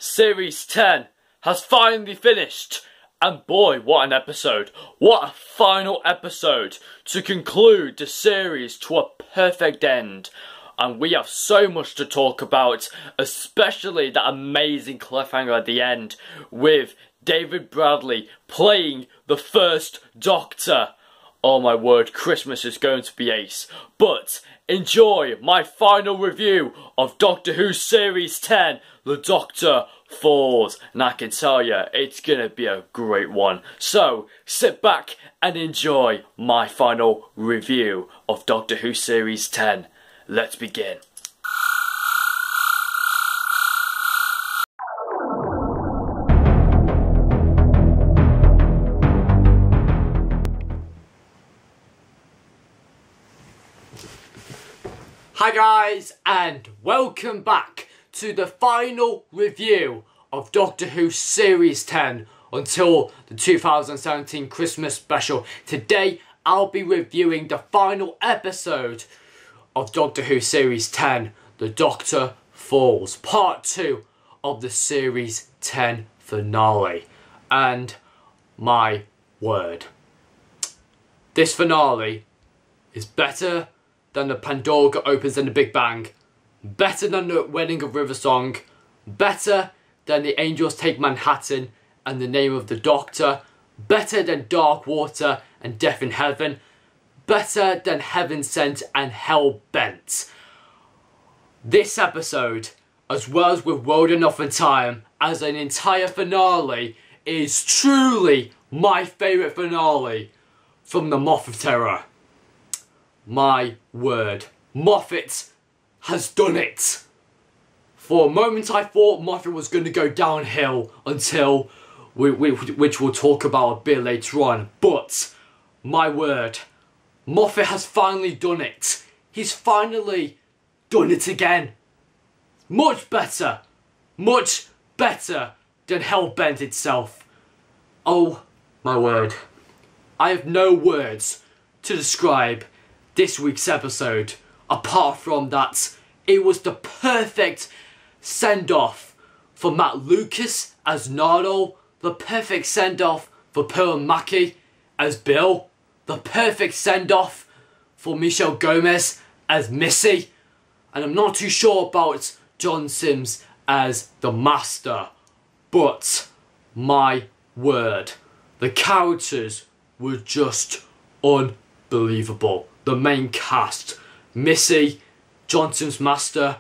Series 10 has finally finished. And boy, what an episode. What a final episode to conclude the series to a perfect end. And we have so much to talk about, especially that amazing cliffhanger at the end with David Bradley playing the first Doctor. Oh my word, Christmas is going to be ace. But enjoy my final review of Doctor Who Series 10, The Doctor Falls. And I can tell you, it's going to be a great one. So, sit back and enjoy my final review of Doctor Who Series 10. Let's begin. Hi guys, and welcome back to the final review of Doctor Who Series 10 until the 2017 Christmas special. Today I'll be reviewing the final episode of Doctor Who Series 10, The Doctor Falls, Part 2 of the Series 10 finale. And my word, this finale is better than the Pandora opens and the Big Bang, better than the Wedding of River Song, better than the Angels Take Manhattan and The Name of the Doctor, better than Dark Water and Death in Heaven, better than Heaven Sent and Hell Bent. This episode, as well as with World Enough in Time as an entire finale, is truly my favourite finale from the Moffat era. My word, Moffat has done it. For a moment I thought Moffat was going to go downhill until, which we'll talk about a bit later on, but my word, Moffat has finally done it. He's finally done it again. Much better than Hellbent itself. Oh my word, I have no words to describe this week's episode, apart from that it was the perfect send-off for Matt Lucas as Nardole, the perfect send-off for Pearl Mackie as Bill, the perfect send-off for Michelle Gomez as Missy, and I'm not too sure about John Sims as the Master, but my word, the characters were just unbelievable. The main cast, Missy, John Sims Master,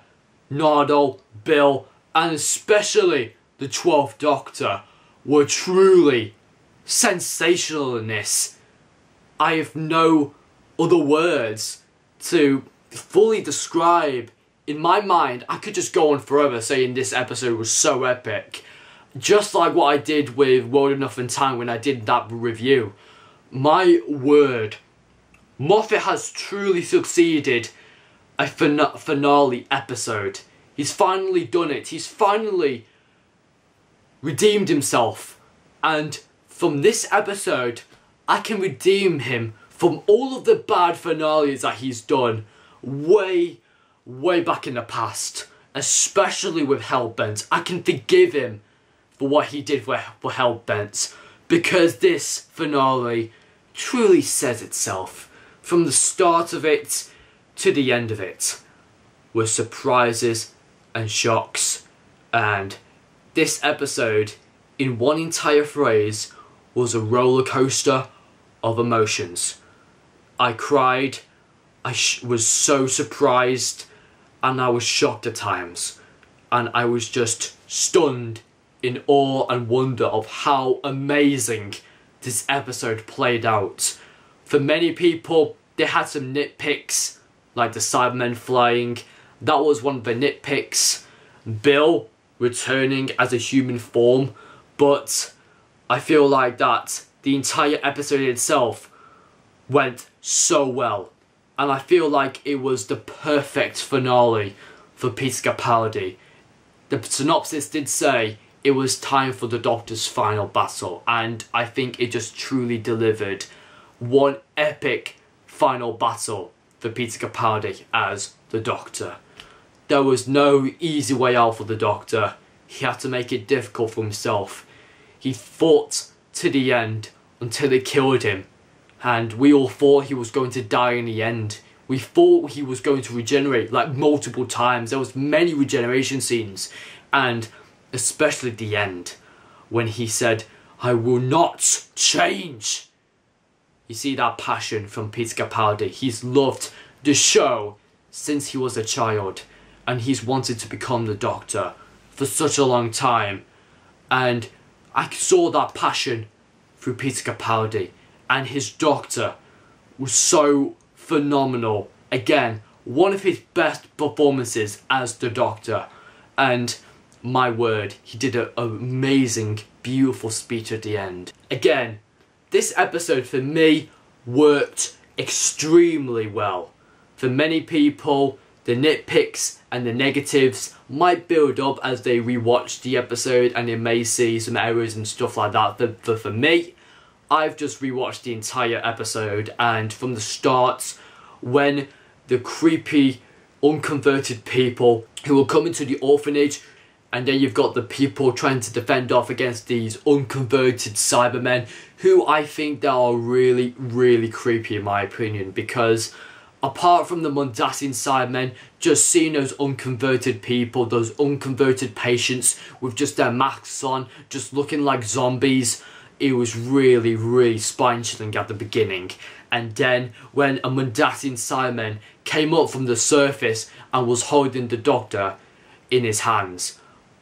Nardole, Bill, and especially the 12th Doctor were truly sensational in this. I have no other words to fully describe. In my mind, I could just go on forever saying this episode was so epic. Just like what I did with World Enough in Time when I did that review. My word, Moffat has truly succeeded a finale episode. He's finally done it. He's finally redeemed himself. And from this episode, I can redeem him from all of the bad finales that he's done way back in the past. Especially with Hellbent. I can forgive him for what he did for Hellbent. Because this finale truly says itself. From the start of it to the end of it were surprises and shocks, and this episode in one entire phrase was a roller coaster of emotions. I cried, I was so surprised, and I was shocked at times, and I was just stunned in awe and wonder of how amazing this episode played out. For many people, they had some nitpicks, like the Cybermen flying. That was one of the nitpicks. Bill returning as a human form. But I feel like that the entire episode itself went so well. And I feel like it was the perfect finale for Peter Capaldi. The synopsis did say it was time for the Doctor's final battle. And I think it just truly delivered one epic final battle for Peter Capaldi as the Doctor. There was no easy way out for the Doctor. he had to make it difficult for himself. He fought to the end until they killed him, and we all thought he was going to die in the end. We thought he was going to regenerate like multiple times. There was many regeneration scenes, and especially the end when he said, "I will not change." You see that passion from Peter Capaldi. He's loved the show since he was a child, and he's wanted to become the Doctor for such a long time. And I saw that passion through Peter Capaldi, and his Doctor was so phenomenal. Again, one of his best performances as the Doctor, and my word, he did an amazing, beautiful speech at the end. Again, this episode for me worked extremely well. For many people, the nitpicks and the negatives might build up as they rewatch the episode, and they may see some errors and stuff like that. But for me, I've just rewatched the entire episode, and from the start, when the creepy, unconverted people who will come into the orphanage, and then you've got the people trying to defend off against these unconverted Cybermen, who I think they are really, really creepy in my opinion, because apart from the Mondasian Cybermen, just seeing those unconverted people, those unconverted patients with just their masks on, just looking like zombies, it was really, really spine-chilling at the beginning. And then when a Mondasian Cyberman came up from the surface and was holding the Doctor in his hands,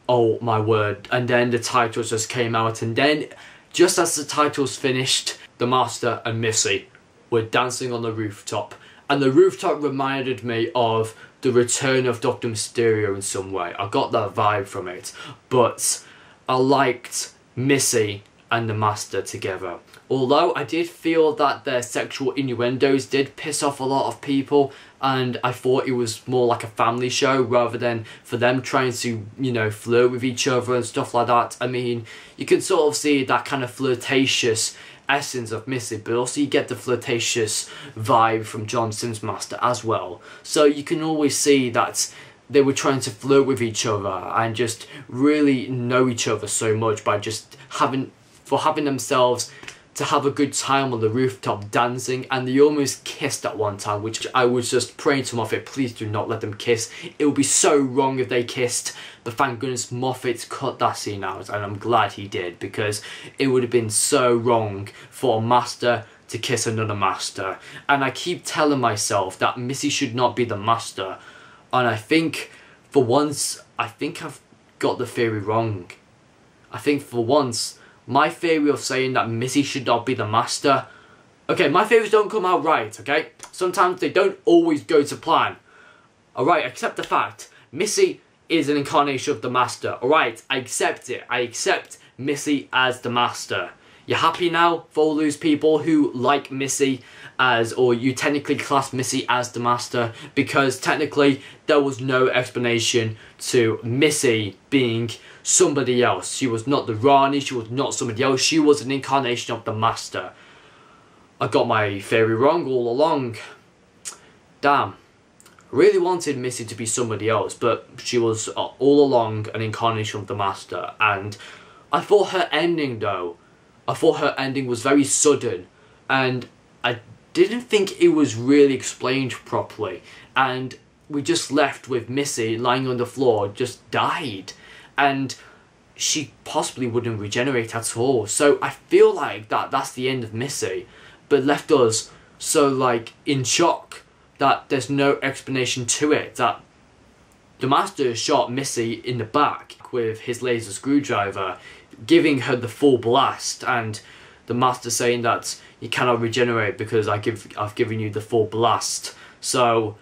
oh my word. And then the titles just came out, and then just as the titles finished, the Master and Missy were dancing on the rooftop. And the rooftop reminded me of the return of Dr. Mysterio in some way. I got that vibe from it. But I liked Missy and the Master together. Although I did feel that their sexual innuendos did piss off a lot of people, and I thought it was more like a family show rather than for them trying to, you know, flirt with each other and stuff like that. I mean, you can sort of see that kind of flirtatious essence of Missy, but also you get the flirtatious vibe from John Sims' Master as well. So you can always see that they were trying to flirt with each other and just really know each other so much by just having themselves to have a good time on the rooftop dancing, and they almost kissed at one time, which I was just praying to Moffat, please do not let them kiss. It would be so wrong if they kissed, but thank goodness Moffat cut that scene out, and I'm glad he did, because it would have been so wrong for a Master to kiss another Master. And I keep telling myself that Missy should not be the Master, and I think for once, I think I've got the theory wrong. I think for once, my theory of saying that Missy should not be the Master, okay, my theories don't come out right, okay? Sometimes they don't always go to plan. Alright, accept the fact, Missy is an incarnation of the Master. Alright, I accept it. I accept Missy as the Master. You happy now for all those people who like Missy as, or you technically class Missy as the Master, because technically there was no explanation to Missy being somebody else. She was not the Rani, she was not somebody else, she was an incarnation of the Master. I got my theory wrong all along. Damn. I really wanted Missy to be somebody else, but she was all along an incarnation of the Master. And I thought her ending though, I thought her ending was very sudden, and I didn't think it was really explained properly, and we just left with Missy lying on the floor, just died, and she possibly wouldn't regenerate at all. So I feel like that's the end of Missy, but left us so like in shock that there's no explanation to it, that the Master shot Missy in the back with his laser screwdriver, giving her the full blast, and the Master saying that you cannot regenerate because I've given you the full blast. So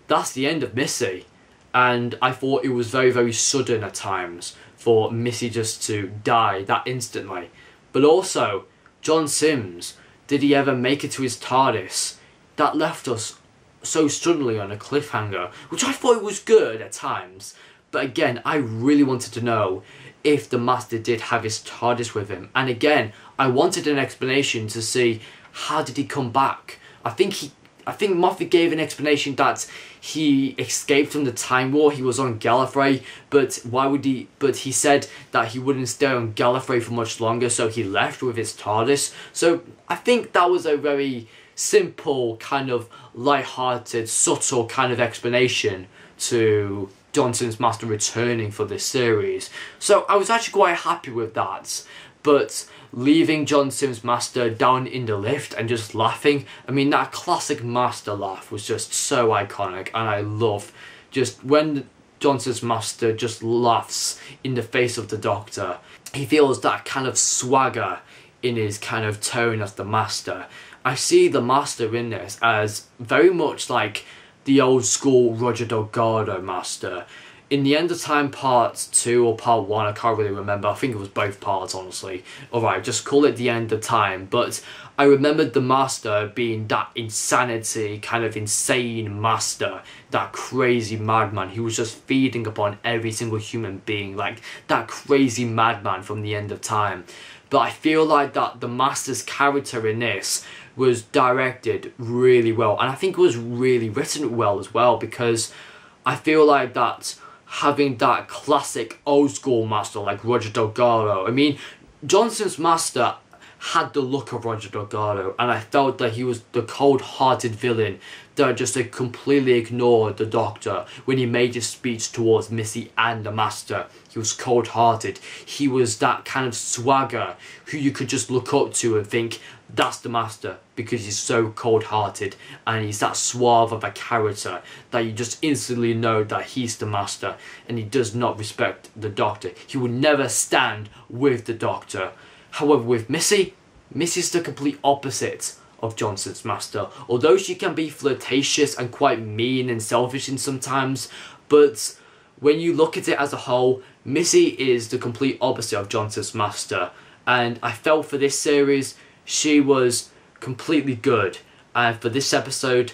that's the end of Missy, and I thought it was very, very sudden at times for Missy just to die that instantly. But also, John Sims, did he ever make it to his TARDIS? That left us so suddenly on a cliffhanger, which I thought was good at times. But again, I really wanted to know if the Master did have his TARDIS with him. And again, I wanted an explanation to see how did he come back. I think I think Moffat gave an explanation that he escaped from the Time War. He was on Gallifrey, but why would he? But he said that he wouldn't stay on Gallifrey for much longer, so he left with his TARDIS. So I think that was a very simple, kind of light-hearted, subtle kind of explanation to Johnson's Master returning for this series. So I was actually quite happy with that. But leaving John Sims' Master down in the lift and just laughing, I mean, that classic Master laugh was just so iconic, and I love just when John Sims' Master just laughs in the face of the Doctor. He feels that kind of swagger in his kind of tone as the Master. I see the Master in this as very much like the old school Roger Delgado Master. In the End of Time Part 2 or Part 1, I can't really remember, I think it was both parts honestly. Alright, just call it The End of Time, but I remembered the Master being that insanity, kind of insane Master, that crazy madman who was just feeding upon every single human being, like that crazy madman from The End of Time. But I feel like that the Master's character in this was directed really well, and I think it was really written well as well, because I feel like that having that classic old school Master like Roger Delgado, I mean, Johnson's Master had the look of Roger Delgado, and I felt that he was the cold-hearted villain that just completely ignored the Doctor when he made his speech towards Missy and the Master. He was cold-hearted. He was that kind of swagger who you could just look up to and think, that's the Master, because he's so cold-hearted and he's that suave of a character that you just instantly know that he's the Master, and he does not respect the Doctor. He would never stand with the Doctor. However, with Missy, Missy's the complete opposite of Johnson's Master. Although she can be flirtatious and quite mean and selfish in sometimes, but when you look at it as a whole, Missy is the complete opposite of Johnson's Master. And I felt for this series, she was completely good. And for this episode,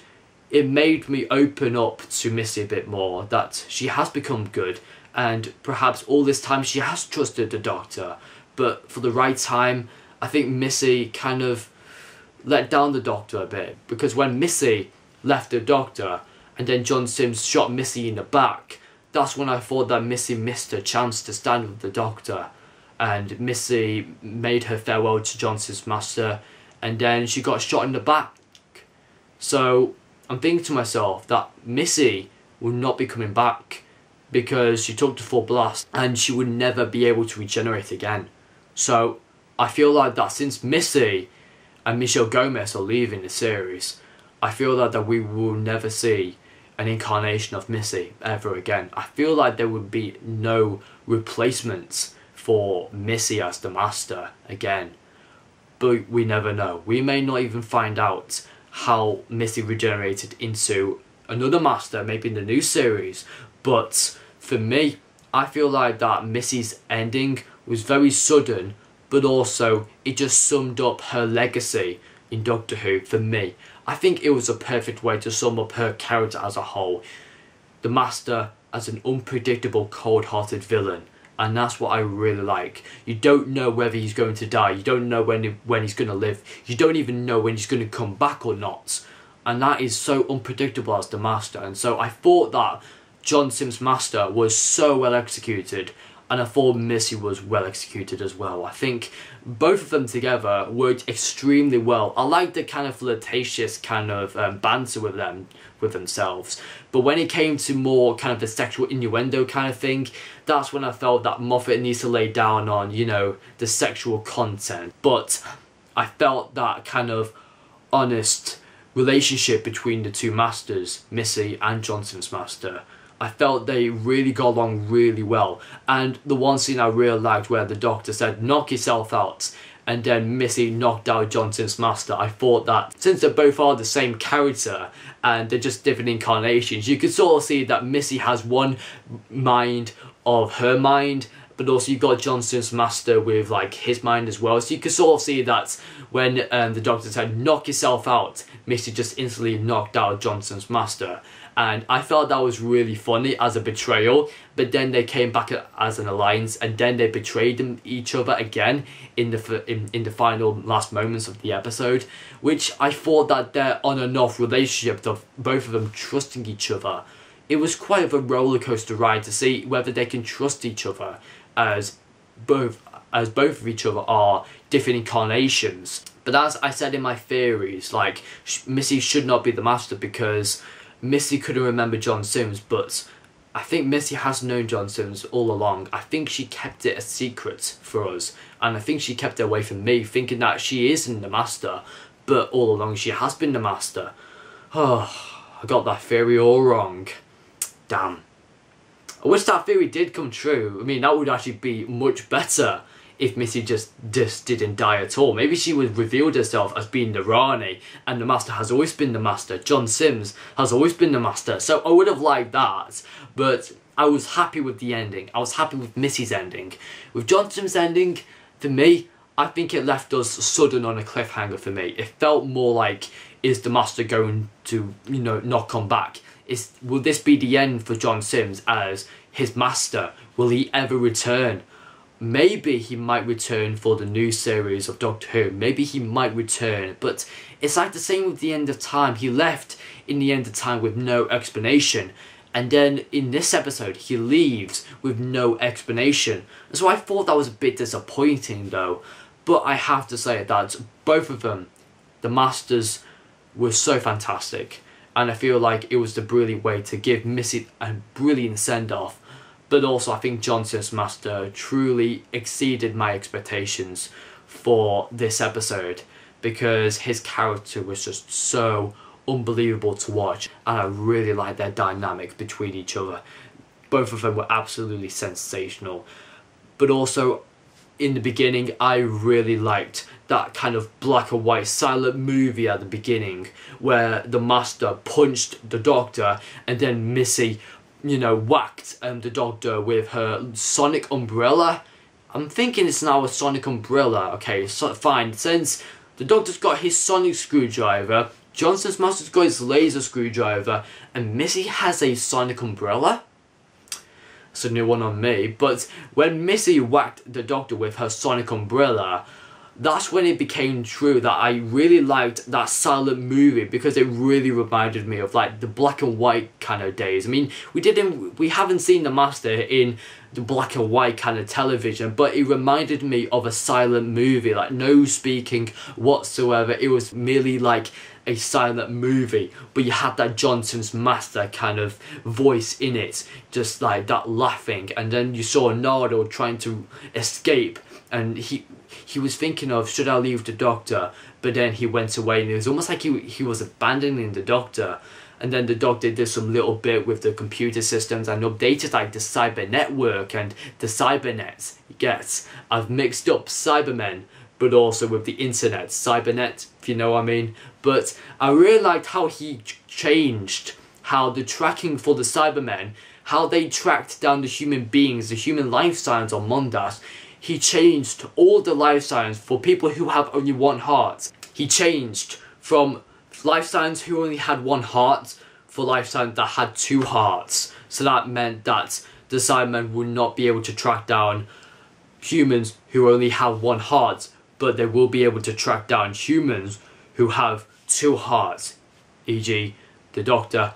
it made me open up to Missy a bit more, that she has become good. And perhaps all this time she has trusted the Doctor. But for the right time, I think Missy kind of let down the Doctor a bit. Because when Missy left the Doctor, and then John Sims shot Missy in the back, that's when I thought that Missy missed her chance to stand with the Doctor. And Missy made her farewell to John Sims' Master, and then she got shot in the back. So I'm thinking to myself that Missy will not be coming back, because she took the full blast and she would never be able to regenerate again. So I feel like that since Missy and Michelle Gomez are leaving the series, I feel like that we will never see an incarnation of Missy ever again. I feel like there would be no replacements for Missy as the Master again. But we never know. We may not even find out how Missy regenerated into another Master, maybe in the new series. But for me, I feel like that Missy's ending was very sudden, but also it just summed up her legacy in Doctor Who for me. I think it was a perfect way to sum up her character as a whole. The Master as an unpredictable, cold-hearted villain. And that's what I really like. You don't know whether he's going to die. You don't know when he's going to live. You don't even know when he's going to come back or not. And that is so unpredictable as the Master. And so I thought that John Sims' Master was so well executed, and I thought Missy was well executed as well. I think both of them together worked extremely well. I liked the kind of flirtatious kind of banter with themselves. But when it came to more kind of the sexual innuendo kind of thing, that's when I felt that Moffat needs to lay down on, you know, the sexual content. But I felt that kind of honest relationship between the two Masters, Missy and John Sims' Master, I felt they really got along really well. And the one scene I really liked where the Doctor said, knock yourself out, and then Missy knocked out John Sims' Master, I thought that since they both are the same character and they're just different incarnations, you could sort of see that Missy has one mind of her mind, but also you've got John Sims' Master with like his mind as well. So you could sort of see that when the Doctor said knock yourself out, Missy just instantly knocked out John Sims' Master. and I felt that was really funny as a betrayal. But then they came back as an alliance, and then they betrayed each other again in the final last moments of the episode, which I thought that their on and off relationship of both of them trusting each other, it was quite of a roller coaster ride to see whether they can trust each other, as both of each other are different incarnations. But as I said in my theories, like, Missy should not be the master because Missy couldn't remember John Sims, but I think Missy has known John Sims all along. I think she kept it a secret for us, and I think she kept it away from me, thinking that she isn't the master, but all along she has been the master. Oh, I got that theory all wrong. Damn. I wish that theory did come true. I mean, that would actually be much better if Missy just didn't die at all. Maybe she would revealed herself as being the Rani, and the master has always been the master. John Sims has always been the master. So I would have liked that, but I was happy with the ending. I was happy with Missy's ending. With John Sims' ending, for me, I think it left us sudden on a cliffhanger for me. It felt more like, is the master going to, you know, not come back? Will this be the end for John Sims as his master? Will he ever return? Maybe he might return for the new series of Doctor Who. Maybe he might return. But it's like the same with the End of Time. He left in the End of Time with no explanation. And then in this episode, he leaves with no explanation. And so I thought that was a bit disappointing though. But I have to say that both of them, the Masters, were so fantastic. And I feel like it was the brilliant way to give Missy a brilliant send-off. But also I think John Sims' master truly exceeded my expectations for this episode, because his character was just so unbelievable to watch, and I really liked their dynamic between each other. Both of them were absolutely sensational. But also, in the beginning, I really liked that kind of black and white silent movie at the beginning, where the master punched the Doctor, and then Missy, you know, whacked the Doctor with her sonic umbrella. I'm thinking it's now a sonic umbrella. Okay, so fine. Since the Doctor's got his sonic screwdriver, John Sims' master's got his laser screwdriver, and Missy has a sonic umbrella. It's a new one on me. But when Missy whacked the Doctor with her sonic umbrella, that's when it became true that I really liked that silent movie, because it really reminded me of like the black and white kind of days. I mean, we haven't seen the master in the black and white kind of television, but it reminded me of a silent movie, like no speaking whatsoever. It was merely like a silent movie, but you had that John Sims' master kind of voice in it, just like that laughing. And then you saw Nardole trying to escape, and he was thinking of, should I leave the Doctor? But then he went away, and it was almost like he was abandoning the Doctor. And then the Doctor did some little bit with the computer systems and updated like the cyber network and the cybernets. Yes, I've mixed up Cybermen, but also with the internet, cybernet, if you know what I mean. But I really liked how he changed how the tracking for the Cybermen, how they tracked down the human beings, the human life signs on Mondas. He changed all the life signs for people who have only one heart. He changed from life signs who only had one heart for life signs that had two hearts. So that meant that the Cybermen would not be able to track down humans who only have one heart, but they will be able to track down humans who have two hearts, e.g. the Doctor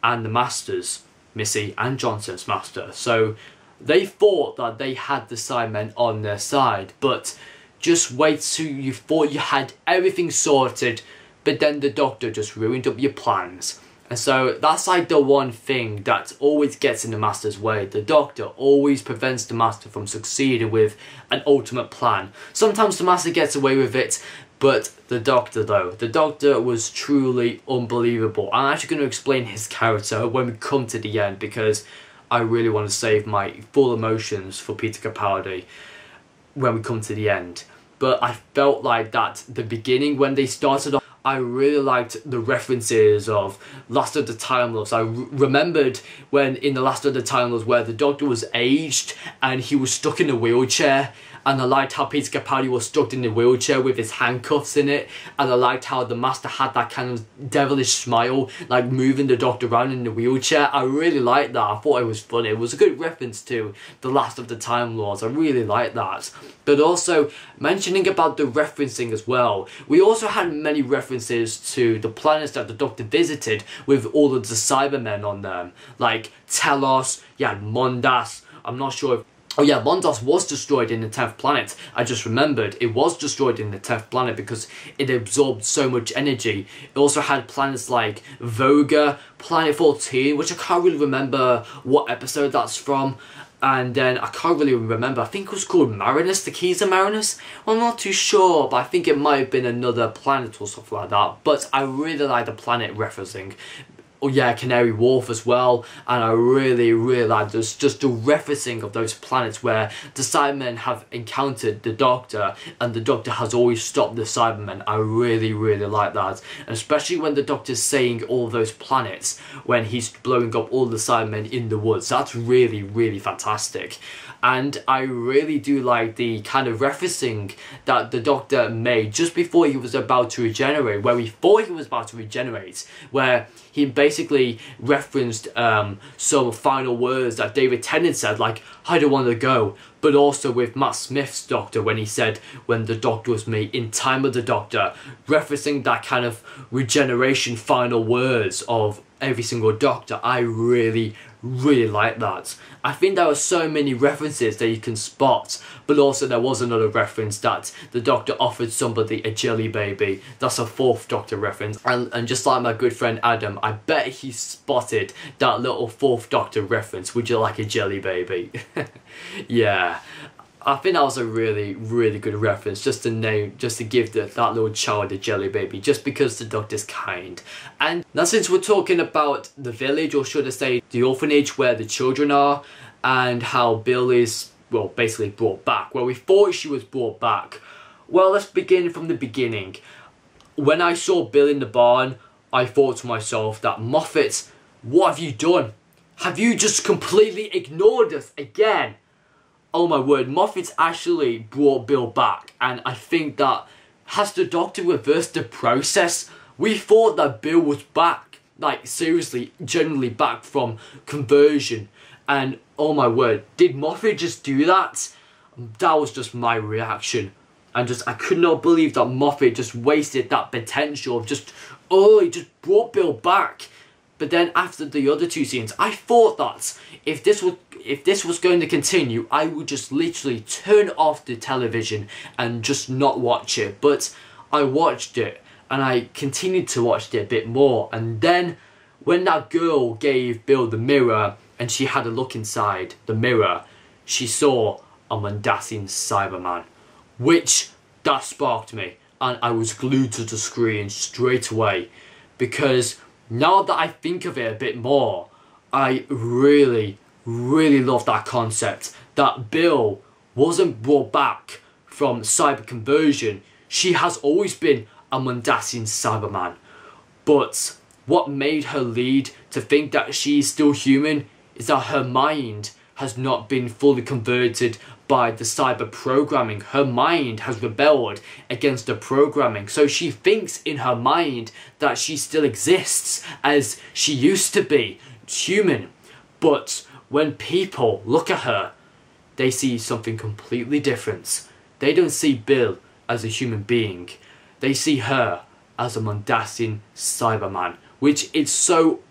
and the Masters, Missy and John Sims' master. So they thought that they had the Cybermen on their side, but just wait till you thought you had everything sorted, but then the Doctor just ruined up your plans. And so that's like the one thing that always gets in the Master's way. The Doctor always prevents the Master from succeeding with an ultimate plan. Sometimes the Master gets away with it, but the Doctor though, the Doctor was truly unbelievable. I'm actually going to explain his character when we come to the end, because I really want to save my full emotions for Peter Capaldi when we come to the end. But I felt like that the beginning, when they started off, I really liked the references of Last of the Time Lords. I remembered when in the Last of the Time Lords where the Doctor was aged and he was stuck in a wheelchair, and I liked how Peter Capaldi was stuck in the wheelchair with his handcuffs in it, and I liked how the Master had that kind of devilish smile, like moving the Doctor around in the wheelchair. I really liked that. I thought it was funny. It was a good reference to The Last of the Time Lords. I really liked that. But also, mentioning about the referencing as well, we also had many references to the planets that the Doctor visited with all of the Cybermen on them. Like Telos, you had Mondas, I'm not sure if... Oh yeah, Mondas was destroyed in the 10th planet. I just remembered, it was destroyed in the 10th planet because it absorbed so much energy. It also had planets like Voga, Planet 14, which I can't really remember what episode that's from. And then I can't really remember, I think it was called Marinus, the Keys of Marinus? Well, I'm not too sure, but I think it might have been another planet or something like that. But I really like the planet referencing. Oh yeah, Canary Wharf as well, and I really like just the referencing of those planets where the Cybermen have encountered the Doctor and the Doctor has always stopped the Cybermen. I really like that, and especially when the Doctor's saying all those planets when he's blowing up all the Cybermen in the woods. That's really fantastic. And I really do like the kind of referencing that the Doctor made just before he was about to regenerate, where we thought he was about to regenerate, where he basically referenced some final words that David Tennant said, like, I don't want to go, but also with Matt Smith's Doctor when he said, when the Doctor was made in Time of the Doctor, referencing that kind of regeneration final words of every single Doctor. I really like that. I think there are so many references that you can spot, but also there was another reference that the Doctor offered somebody a jelly baby. That's a 4th Doctor reference, and just like my good friend Adam, I bet he spotted that little 4th Doctor reference. Would you like a jelly baby? Yeah, I think that was a really good reference, just to give that little child a jelly baby, just because the Doctor's kind. And now, since we're talking about the village, or should I say the orphanage where the children are, and how Bill is, well, basically brought back. Well, we thought she was brought back. Well, let's begin from the beginning. When I saw Bill in the barn, I thought to myself that, Moffat, what have you done? Have you just completely ignored us again? Oh my word, Moffat's actually brought Bill back, and I think that, has the Doctor reversed the process? We thought that Bill was back, like seriously, genuinely back from conversion, and oh my word, did Moffat just do that? That was just my reaction, and I could not believe that Moffat just wasted that potential of just, oh, he just brought Bill back. But then after the other 2 scenes, I thought that if this was going to continue, I would just literally turn off the television and just not watch it. But I watched it, and I continued to watch it a bit more. And then when that girl gave Bill the mirror and she had a look inside the mirror, she saw a Mondasian Cyberman, which that sparked me, and I was glued to the screen straight away, because now that I think of it a bit more, I really love that concept that Bill wasn't brought back from cyber conversion. She has always been a Mondasian Cyberman. But what made her lead to think that she's still human is that her mind has not been fully converted by the cyber programming. Her mind has rebelled against the programming, so she thinks in her mind that she still exists as she used to be, human. But when people look at her, they see something completely different. They don't see Bill as a human being. They see her as a Mondasian Cyberman, which is so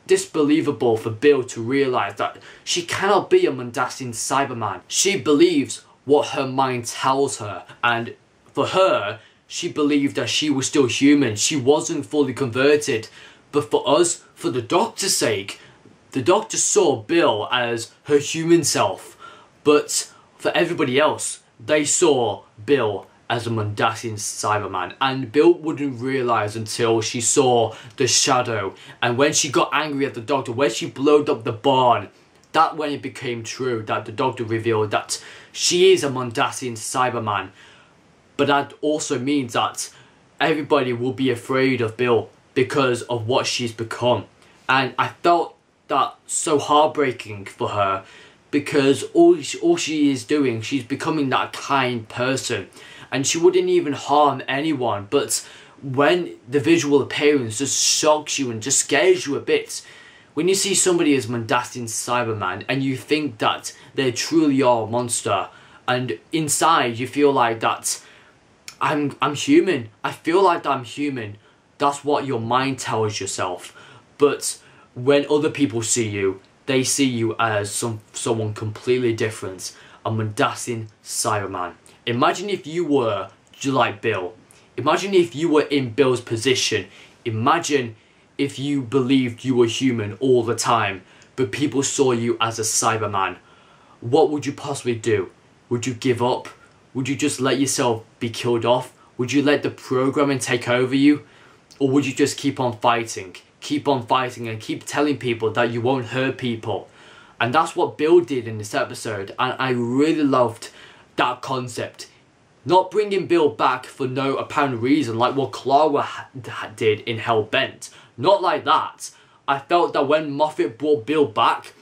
disbelievable for Bill to realise that she cannot be a Mondasian Cyberman. She believes what her mind tells her, and for her, she believed that she was still human. She wasn't fully converted. But for us, for the Doctor's sake, the Doctor saw Bill as her human self. But for everybody else, they saw Bill as a Mondasian Cyberman, and Bill wouldn't realise until she saw the shadow, and when she got angry at the Doctor, when she blowed up the barn, that when it became true, that the Doctor revealed that she is a Mondasian Cyberman. But that also means that everybody will be afraid of Bill because of what she's become, and I felt that so heartbreaking for her, because all she is doing, she's becoming that kind person, and she wouldn't even harm anyone. But when the visual appearance just shocks you and just scares you a bit, when you see somebody as Mondasian Cyberman and you think that they truly are a monster, and inside you feel like that I'm human, I feel like I'm human. That's what your mind tells yourself. But when other people see you, they see you as someone completely different. A Mondasian Cyberman. Imagine if you were like Bill. Imagine if you were in Bill's position. Imagine if you believed you were human all the time, but people saw you as a Cyberman. What would you possibly do? Would you give up? Would you just let yourself be killed off? Would you let the programming take over you? Or would you just keep on fighting? Keep on fighting and keep telling people that you won't hurt people? And that's what Bill did in this episode, and I really loved that concept. Not bringing Bill back for no apparent reason like what Clara did in Hellbent. Not like that. I felt that when Moffat brought Bill back,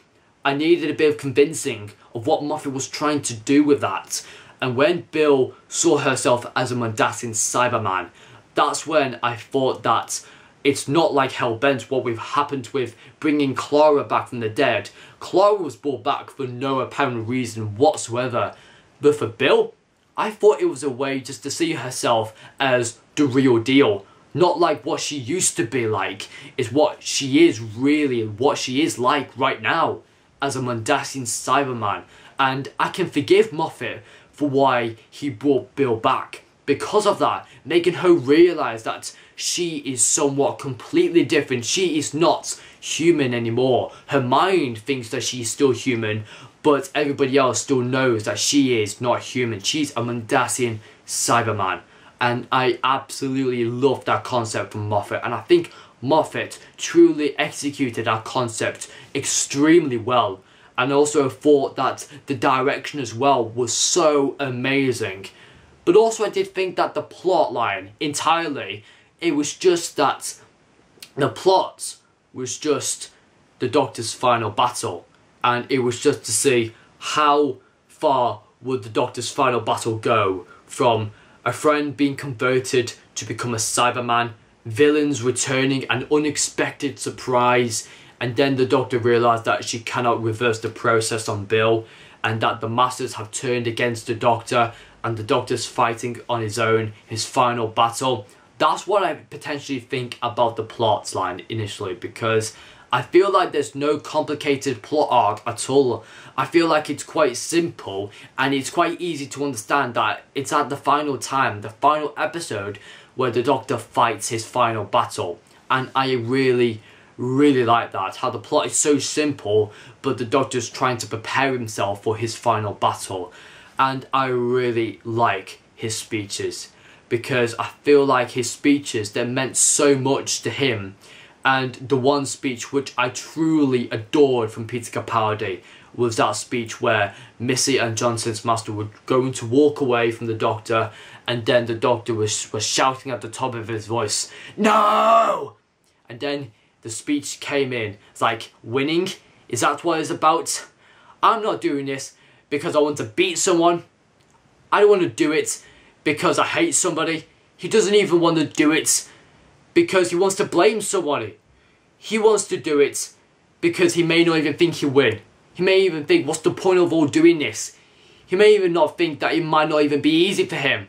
I needed a bit of convincing of what Moffat was trying to do with that. And when Bill saw herself as a Mondasian Cyberman, that's when I thought that it's not like Hellbent, what we've happened with bringing Clara back from the dead. Clara was brought back for no apparent reason whatsoever. But for Bill, I thought it was a way just to see herself as the real deal. Not like what she used to be like. It's what she is really, what she is like right now as a Mondasian Cyberman. And I can forgive Moffat for why he brought Bill back. Because of that, making her realise that she is somewhat completely different. She is not human anymore. Her mind thinks that she's still human, but everybody else still knows that she is not human. She's a Mondasian Cyberman. And I absolutely love that concept from Moffat. And I think Moffat truly executed that concept extremely well. And also thought that the direction as well was so amazing. But also I did think that the plot line entirely, it was just that the plot was just the Doctor's final battle. And it was just to see how far would the Doctor's final battle go, from a friend being converted to become a Cyberman, villains returning, an unexpected surprise, and then the Doctor realised that she cannot reverse the process on Bill, and that the Masters have turned against the Doctor, and the Doctor's fighting on his own, his final battle. That's what I potentially think about the plot line initially, because I feel like there's no complicated plot arc at all. I feel like it's quite simple, and it's quite easy to understand that it's at the final time, the final episode, where the Doctor fights his final battle. And I really like that, how the plot is so simple, but the Doctor's trying to prepare himself for his final battle. And I really like his speeches, because I feel like his speeches, they meant so much to him. And the one speech which I truly adored from Peter Capaldi was that speech where Missy and Johnson's master were going to walk away from the Doctor, and then the Doctor was shouting at the top of his voice, "No!" And then the speech came in. It's like, winning? Is that what it's about? I'm not doing this because I want to beat someone. I don't want to do it because I hate somebody. He doesn't even want to do it because he wants to blame somebody. He wants to do it because he may not even think he'll win. He may even think, what's the point of all doing this? He may even not think that it might not even be easy for him.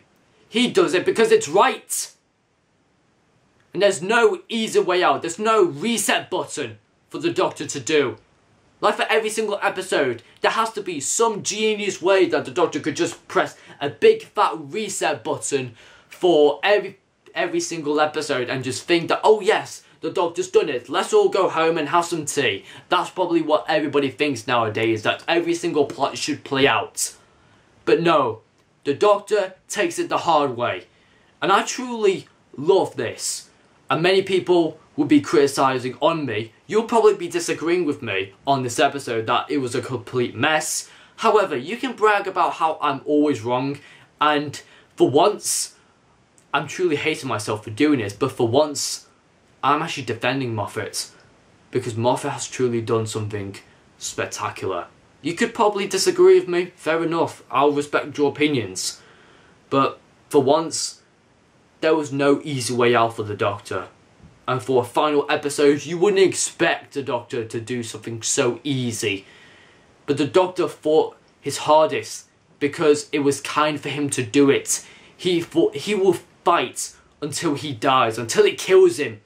He does it because it's right. And there's no easy way out. There's no reset button for the Doctor to do. Like for every single episode, there has to be some genius way that the Doctor could just press a big fat reset button for every single episode and just think that, oh yes, the Doctor's done it, let's all go home and have some tea. That's probably what everybody thinks nowadays, that every single plot should play out. But no, the Doctor takes it the hard way. And I truly love this. And many people will be criticising on me. You'll probably be disagreeing with me on this episode that it was a complete mess. However, you can brag about how I'm always wrong, and for once, I'm truly hating myself for doing this, but for once, I'm actually defending Moffat, because Moffat has truly done something spectacular. You could probably disagree with me, fair enough, I'll respect your opinions. But for once, there was no easy way out for the Doctor. And for a final episode, you wouldn't expect the Doctor to do something so easy. But the Doctor fought his hardest because it was kind for him to do it. He will fight until he dies, until it kills him.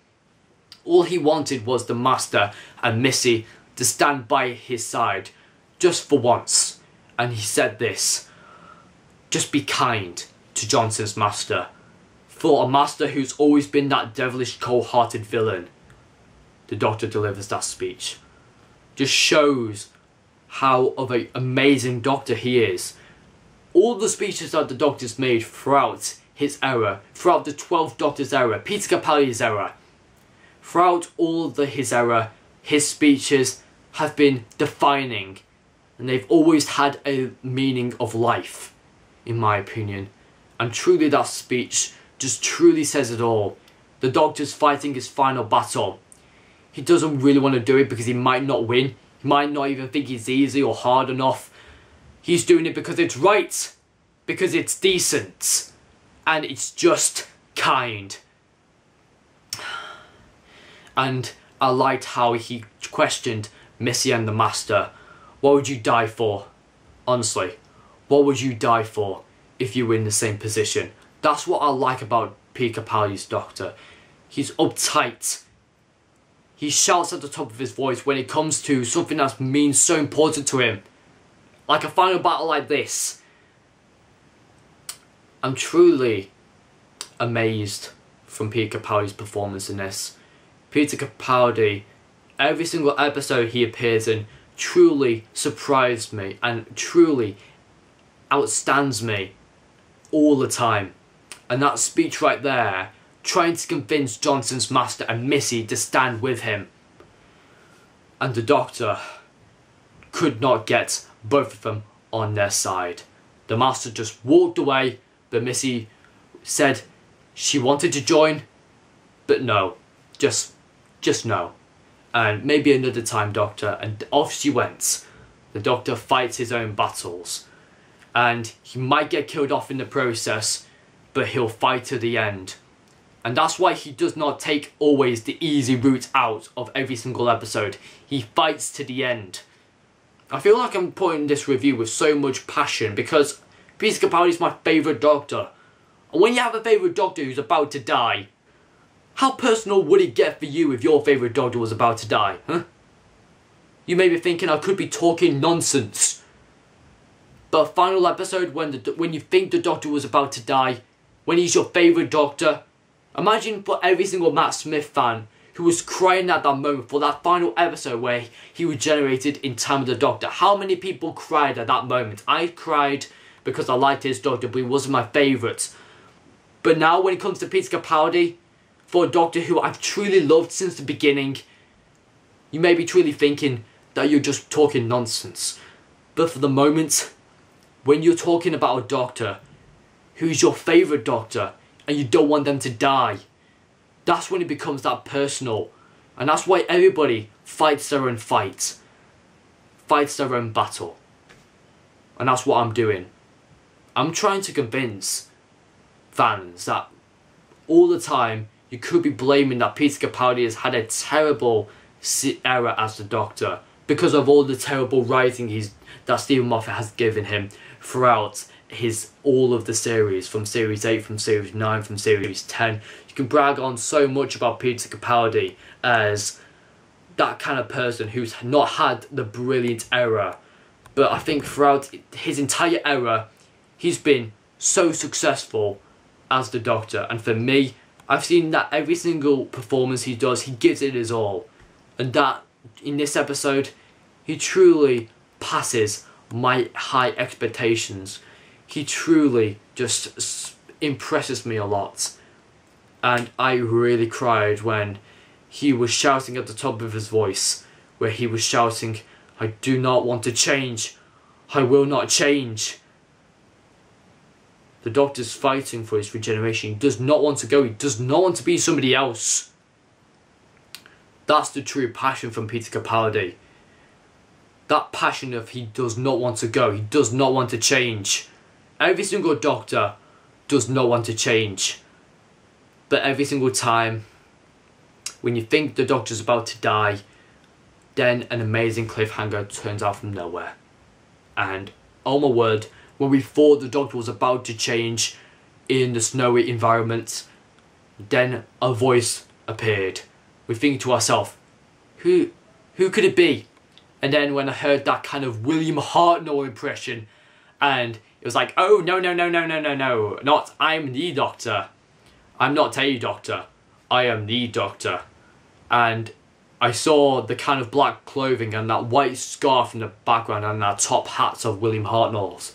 All he wanted was the Master and Missy to stand by his side, just for once. And he said this: just be kind to Johnson's Master. For a Master who's always been that devilish cold-hearted villain. The Doctor delivers that speech. Just shows how of an amazing Doctor he is. All the speeches that the Doctor's made throughout his era, throughout the 12th Doctor's era, Peter Capaldi's era, throughout all of his era, his speeches have been defining, and they've always had a meaning of life, in my opinion. And truly that speech just truly says it all. The Doctor's fighting his final battle. He doesn't really want to do it because he might not win. He might not even think it's easy or hard enough. He's doing it because it's right, because it's decent, and it's just kind. And I liked how he questioned Missy and the Master. What would you die for? Honestly, what would you die for if you were in the same position? That's what I like about Peter Capaldi's Doctor. He's uptight. He shouts at the top of his voice when it comes to something that means so important to him. Like a final battle like this. I'm truly amazed from Peter Capaldi's performance in this. Peter Capaldi, every single episode he appears in, truly surprised me and truly outstands me all the time. And that speech right there, trying to convince Johnson's Master and Missy to stand with him. And the Doctor could not get both of them on their side. The Master just walked away, but Missy said she wanted to join, but no, just no. And maybe another time, Doctor, and off she went. The Doctor fights his own battles, and he might get killed off in the process, but he'll fight to the end. And that's why he does not take always the easy route out of every single episode. He fights to the end. I feel like I'm putting this review with so much passion because Peter Capaldi is my favourite Doctor. And when you have a favourite Doctor who's about to die, how personal would it get for you if your favourite Doctor was about to die, huh? You may be thinking I could be talking nonsense. But a final episode when you think the Doctor was about to die, when he's your favourite Doctor, imagine for every single Matt Smith fan who was crying at that moment for that final episode where he regenerated in time with the Doctor. How many people cried at that moment? I cried because I liked his Doctor, but he wasn't my favourite. But now when it comes to Peter Capaldi, for a Doctor who I've truly loved since the beginning, you may be truly thinking that you're just talking nonsense. But for the moment, when you're talking about a Doctor who's your favourite Doctor and you don't want them to die, that's when it becomes that personal. And that's why everybody fights their own fight, fights their own battle. And that's what I'm doing. I'm trying to convince fans that all the time you could be blaming that Peter Capaldi has had a terrible era as the Doctor because of all the terrible writing that Stephen Moffat has given him throughout all of the series, from series 8, from series 9, from series 10. You can brag on so much about Peter Capaldi as that kind of person who's not had the brilliant era, but I think throughout his entire era he's been so successful as the Doctor. And for me, I've seen that every single performance he does, he gives it his all, and that in this episode he truly passes my high expectations. He truly just impresses me a lot. And I really cried when he was shouting at the top of his voice, where he was shouting, "I do not want to change. I will not change." The Doctor's fighting for his regeneration. He does not want to go. He does not want to be somebody else. That's the true passion from Peter Capaldi. that passion of he does not want to go, he does not want to change. Every single doctor does not want to change. But every single time, when you think the doctor's about to die, then an amazing cliffhanger turns out from nowhere. And, oh my word, when we thought the doctor was about to change in the snowy environment, then a voice appeared. We think to ourselves, who could it be? And then when I heard that kind of William Hartnell impression, and it was like, oh, no, not I'm the doctor. I'm not a doctor. I am the doctor. And I saw the kind of black clothing and that white scarf in the background and that top hats of William Hartnell's.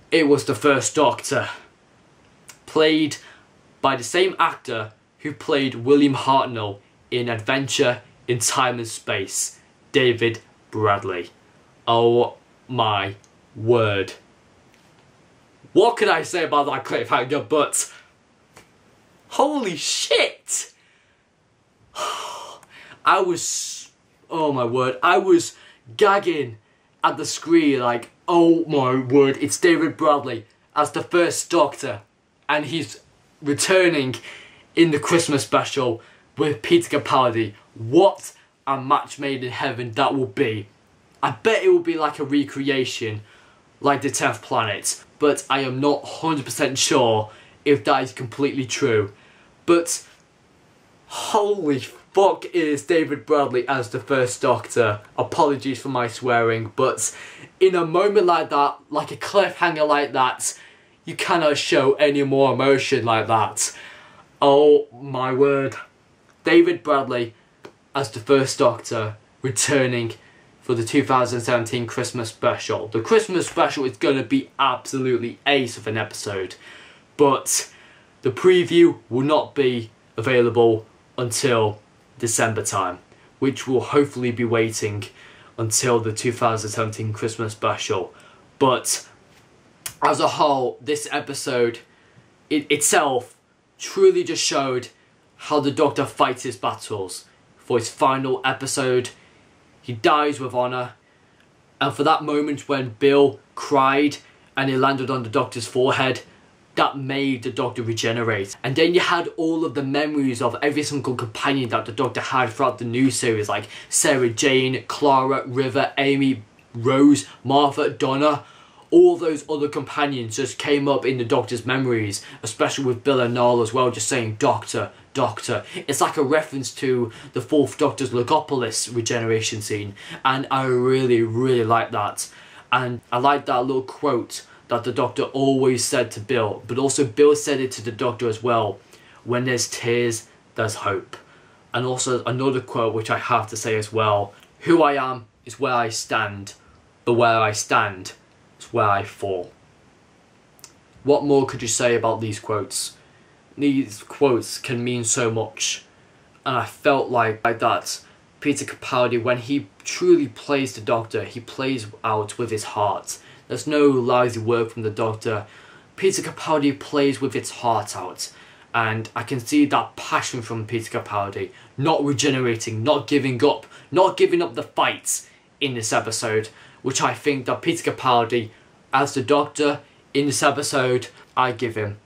It was the First Doctor, played by the same actor who played William Hartnell in Adventure in Time and Space, David Bradley. Oh my word. What can I say about that cliffhanger but holy shit! Oh my word, I was gagging at the screen like, oh my word, it's David Bradley as the First Doctor, and he's returning in the Christmas special with Peter Capaldi. What a match made in heaven that will be. I bet it will be like a recreation, like the 10th Planet, but I am not 100% sure if that is completely true. But holy fuck, it is David Bradley as the First Doctor. Apologies for my swearing, but in a moment like that, like a cliffhanger like that, you cannot show any more emotion like that. Oh my word. David Bradley as the First Doctor returning for the 2017 Christmas special. The Christmas special is going to be absolutely ace of an episode, but the preview will not be available until December time, which will hopefully be waiting until the 2017 Christmas special. But as a whole, this episode itself truly just showed how the Doctor fights his battles. For his final episode, he dies with honour, and for that moment when Bill cried and it landed on the Doctor's forehead, that made the Doctor regenerate. And then you had all of the memories of every single companion that the Doctor had throughout the new series, like Sarah Jane, Clara, River, Amy, Rose, Moffat, Donna. All those other companions just came up in the Doctor's memories, especially with Bill and Noel as well, just saying Doctor, Doctor. It's like a reference to the 4th Doctor's Logopolis regeneration scene, and I really like that. And I like that little quote that the Doctor always said to Bill, but also Bill said it to the Doctor as well: when there's tears, there's hope. And also another quote which I have to say as well: who I am is where I stand, but where I stand is where I fall. What more could you say about these quotes? These quotes can mean so much, and I felt like that Peter Capaldi, when he truly plays the Doctor, he plays out with his heart. There's no lousy work from the Doctor. Peter Capaldi plays with his heart out, and I can see that passion from Peter Capaldi, not regenerating, not giving up the fights in this episode, which I think that Peter Capaldi as the Doctor in this episode, I give him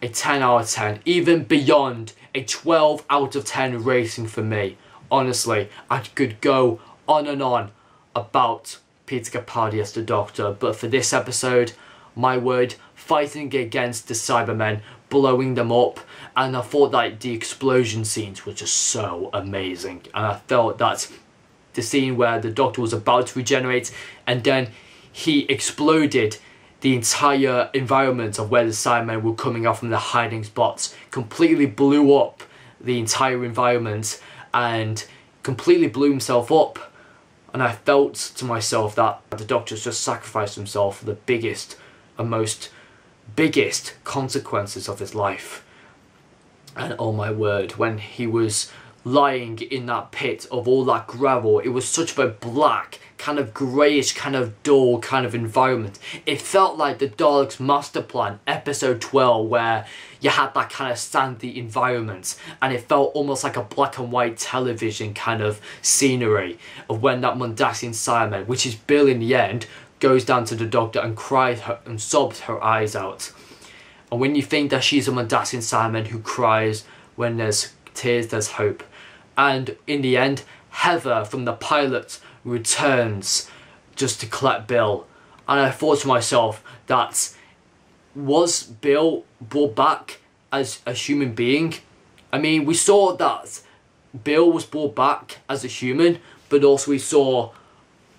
a 10 out of 10, even beyond a 12 out of 10 rating for me. Honestly, I could go on and on about Peter Capaldi as the Doctor, but for this episode, my word, fighting against the Cybermen, blowing them up, and I thought that the explosion scenes were just so amazing, and I felt that the scene where the Doctor was about to regenerate and then he exploded the entire environment of where the Cybermen were coming out from their hiding spots, completely blew up the entire environment and completely blew himself up. And I felt to myself that the Doctor's just sacrificed himself for the biggest and biggest consequences of his life. And oh my word, when he was lying in that pit of all that gravel. It was such a black, kind of greyish, kind of dull kind of environment. It felt like the Daleks' master plan, episode 12, where you had that kind of sandy environment, and it felt almost like a black and white television kind of scenery of when that Mondasian Cyberman, which is Bill in the end, goes down to the Doctor and cries and sobs her eyes out. And when you think that she's a Mondasian Cyberman who cries when there's tears, there's hope. And in the end, Heather from the pilot returns just to collect Bill. And I thought to myself, that was Bill brought back as a human being? I mean, we saw that Bill was brought back as a human, but also we saw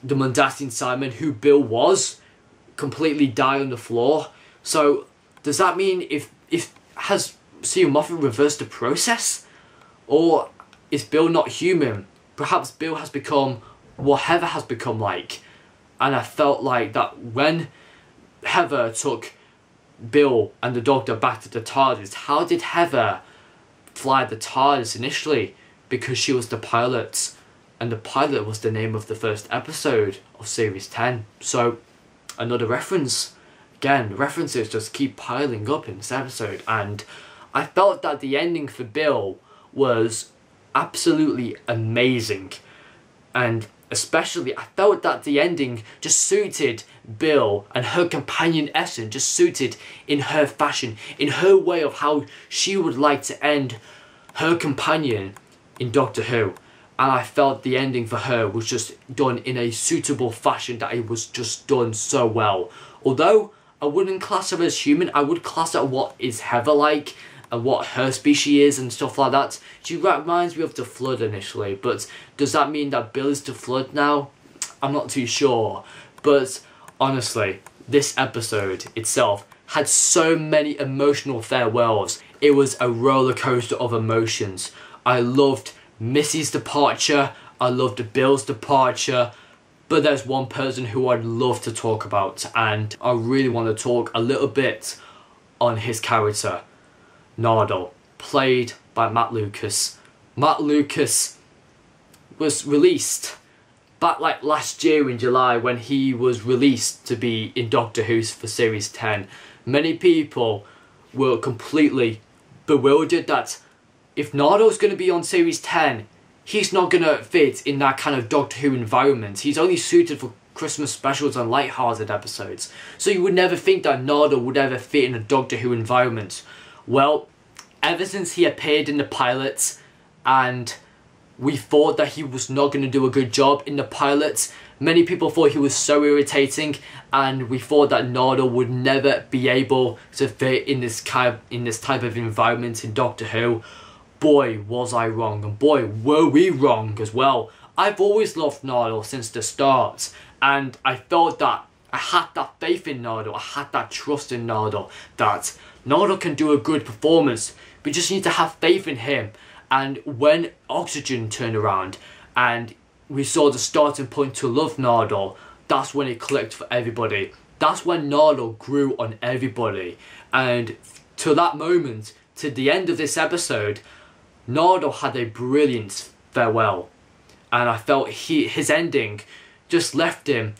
the Mondasian Cyberman, who Bill was, completely die on the floor. So does that mean has Stephen Moffat reversed the process? Or is Bill not human? Perhaps Bill has become what Heather has become like. And I felt like that when Heather took Bill and the Doctor back to the TARDIS, how did Heather fly the TARDIS initially? Because she was the pilot, and the pilot was the name of the first episode of Series 10. So, another reference. Again, references just keep piling up in this episode, and I felt that the ending for Bill was absolutely amazing. And especially, I felt that the ending just suited Bill, and her companion Essen just suited in her fashion, in her way of how she would like to end her companion in Doctor Who. And I felt the ending for her was just done in a suitable fashion, that it was just done so well. Although I wouldn't class her as human, I would class her what is Heather like, and what her species is and stuff like that. She reminds me of the Flood initially, but does that mean that Bill is the Flood now? I'm not too sure. But honestly, this episode itself had so many emotional farewells. It was a roller coaster of emotions. I loved Missy's departure, I loved Bill's departure, but there's one person who I'd love to talk about, and I really want to talk a little bit on his character. Nardole, played by Matt Lucas. Matt Lucas was released back like last year in July, when he was released to be in Doctor Who for Series 10. Many people were completely bewildered that if Nardole's going to be on Series 10, he's not going to fit in that kind of Doctor Who environment. He's only suited for Christmas specials and light-hearted episodes. So you would never think that Nardole would ever fit in a Doctor Who environment. Well, ever since he appeared in the pilots, and we thought that he was not going to do a good job in the pilots, many people thought he was so irritating, and we thought that Nardole would never be able to fit in this type of environment in Doctor Who. Boy, was I wrong, and boy, were we wrong as well. I've always loved Nardole since the start, and I felt that I had that faith in Nardole, I had that trust in Nardole, that Nardole can do a good performance. We just need to have faith in him. And when Oxygen turned around and we saw the starting point to love Nardole, that's when it clicked for everybody. That's when Nardole grew on everybody. And to that moment, to the end of this episode, Nardole had a brilliant farewell. And I felt his ending just left him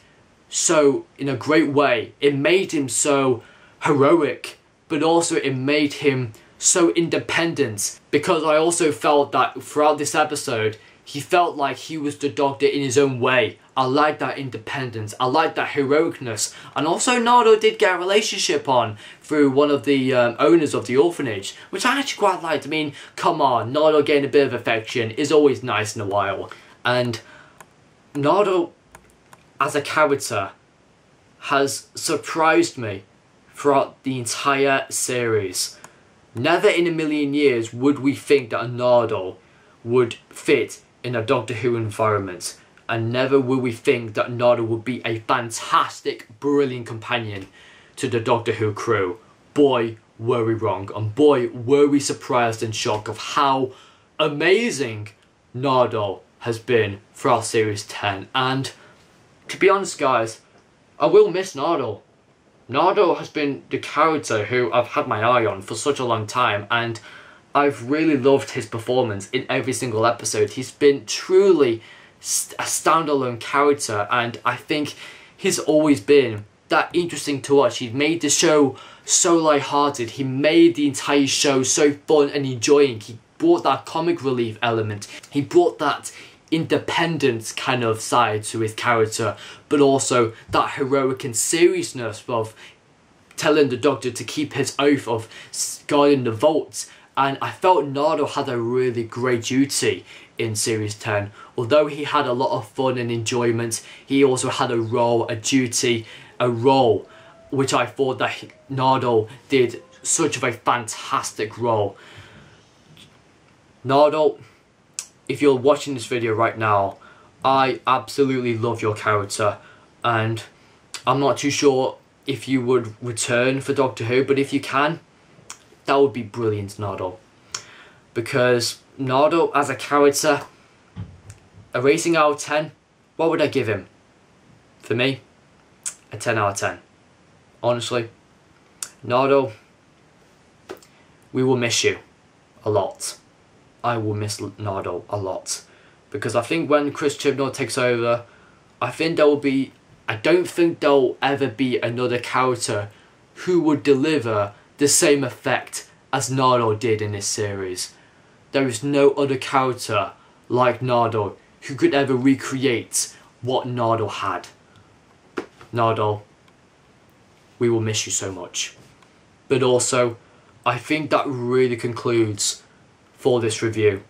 so in a great way. It made him so heroic, but also it made him so independent, because I also felt that throughout this episode he felt like he was the Doctor in his own way. I like that independence, I like that heroicness, and also Nardole did get a relationship on through one of the owners of the orphanage, which I actually quite liked. I mean, come on, Nardole getting a bit of affection is always nice in a while. And Nardole as a character has surprised me throughout the entire series. Never in a million years would we think that a Nardole would fit in a Doctor Who environment, and never would we think that Nardole would be a fantastic, brilliant companion to the Doctor Who crew. Boy, were we wrong, and boy, were we surprised and shocked of how amazing Nardole has been throughout Series 10. And to be honest, guys, I will miss Nardole. Nardole has been the character who I've had my eye on for such a long time, and I've really loved his performance in every single episode. He's been truly a standalone character, and I think he's always been that interesting to watch. He made the show so lighthearted. He made the entire show so fun and enjoying. He brought that comic relief element. He brought that independent kind of side to his character, but also that heroic and seriousness of telling the Doctor to keep his oath of guarding the vault. And I felt Nardole had a really great duty in Series 10. Although he had a lot of fun and enjoyment, he also had a role, a duty, a role, which I thought that Nardole did such a fantastic role. Nardole, if you're watching this video right now, I absolutely love your character, and I'm not too sure if you would return for Doctor Who, but if you can, that would be brilliant, Nardole. Because Nardole as a character, a rating out of 10, what would I give him? For me, a 10 out of 10. Honestly, Nardole, we will miss you a lot. I will miss Nardole a lot. Because I think when Chris Chibnall takes over, I don't think there'll ever be another character who would deliver the same effect as Nardole did in this series. There is no other character like Nardole who could ever recreate what Nardole had. Nardole, we will miss you so much. But also, I think that really concludes for this review.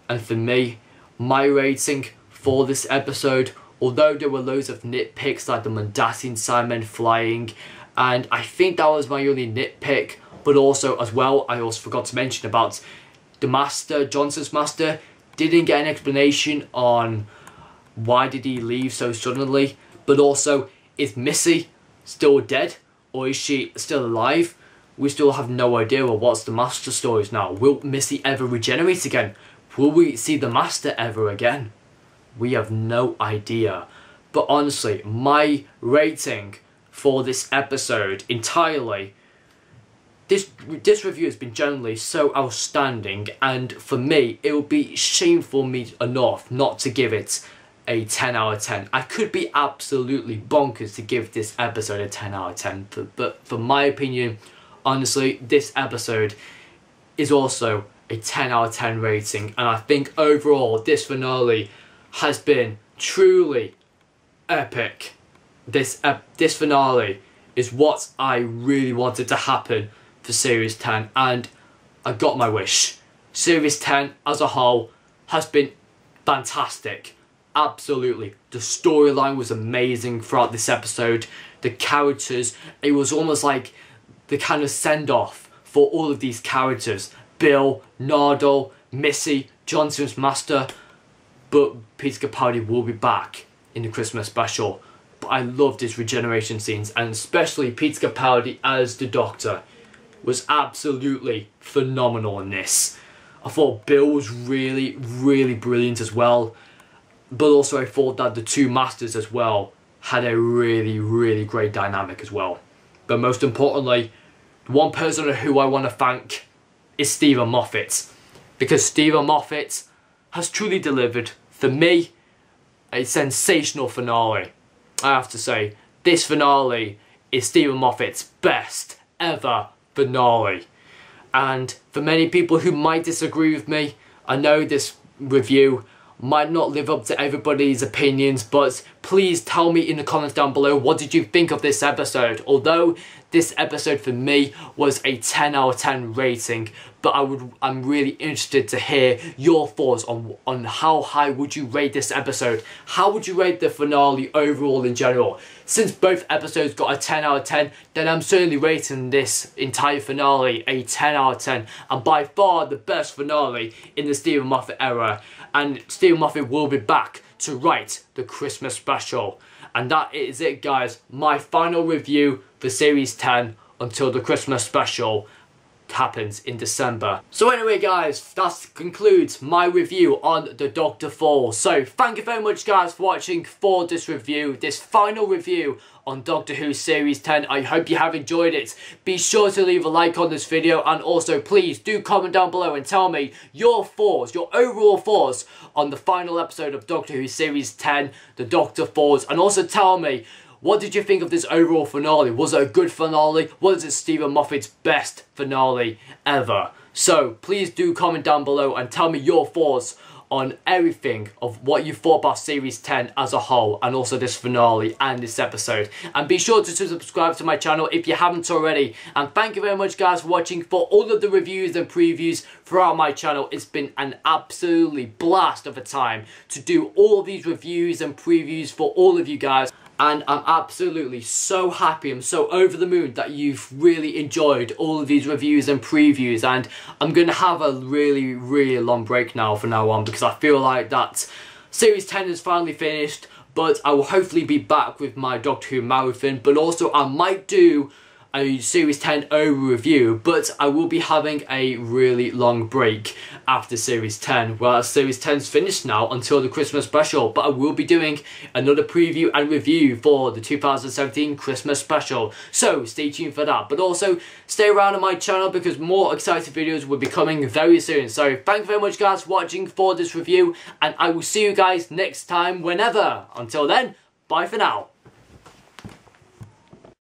And for me, my rating for this episode, although there were loads of nitpicks like the Mondasian Cybermen flying, and I think that was my only nitpick, but also as well, I also forgot to mention about the Master, Johnson's Master, didn't get an explanation on why did he leave so suddenly, but also, is Missy still dead, or is she still alive? We still have no idea what's the Master stories now. Will Missy ever regenerate again? Will we see the Master ever again? We have no idea. But honestly, my rating for this episode entirely, this review has been generally so outstanding, and for me, it would be shameful me enough not to give it a 10 out of 10. I could be absolutely bonkers to give this episode a 10 out of 10, but for my opinion, honestly, this episode is also a 10 out of 10 rating, and I think overall this finale has been truly epic. This finale is what I really wanted to happen for Series 10, and I got my wish. Series 10 as a whole has been fantastic. Absolutely. The storyline was amazing throughout this episode. The characters, it was almost like the kind of send-off for all of these characters. Bill, Nardole, Missy, Johnson's Master. But Peter Capaldi will be back in the Christmas special. But I loved his regeneration scenes, and especially Peter Capaldi as the Doctor was absolutely phenomenal in this. I thought Bill was really, really brilliant as well. But also I thought that the two Masters as well had a really, really great dynamic as well. But most importantly, the one person who I want to thank is Stephen Moffat. Because Stephen Moffat has truly delivered, for me, a sensational finale. I have to say, this finale is Stephen Moffat's best ever finale. And for many people who might disagree with me, I know this review might not live up to everybody's opinions, but please tell me in the comments down below, what did you think of this episode? Although this episode for me was a 10 out of 10 rating, but I'm really interested to hear your thoughts on how high would you rate this episode? How would you rate the finale overall in general? Since both episodes got a 10 out of 10, then I'm certainly rating this entire finale a 10 out of 10, and by far the best finale in the Stephen Moffat era. And Stephen Moffat will be back to write the Christmas special. And that is it, guys. My final review for Series 10 until the Christmas special. happens in December. So anyway guys, that concludes my review on The Doctor Falls. So thank you very much guys for watching for this review, this final review on Doctor Who Series 10. I hope you have enjoyed it. Be sure to leave a like on this video, and also please do comment down below and tell me your thoughts, your overall thoughts on the final episode of Doctor Who Series 10, The Doctor Falls, and also tell me, what did you think of this overall finale? Was it a good finale? Was it Stephen Moffat's best finale ever? So please do comment down below and tell me your thoughts on everything of what you thought about Series 10 as a whole, and also this finale and this episode. And be sure to subscribe to my channel if you haven't already. And thank you very much guys for watching for all of the reviews and previews throughout my channel. It's been an absolutely blast of a time to do all these reviews and previews for all of you guys. And I'm absolutely so happy, I'm so over the moon that you've really enjoyed all of these reviews and previews. And I'm going to have a really long break now from now on, because I feel like that Series 10 is finally finished. But I will hopefully be back with my Doctor Who marathon, but also I might do a Series 10 over review, but I will be having a really long break after Series 10. Well, Series 10's finished now until the Christmas special, but I will be doing another preview and review for the 2017 Christmas special, so stay tuned for that. But also stay around on my channel because more exciting videos will be coming very soon. So thank you very much guys for watching for this review, and I will see you guys next time whenever. Until then, bye for now.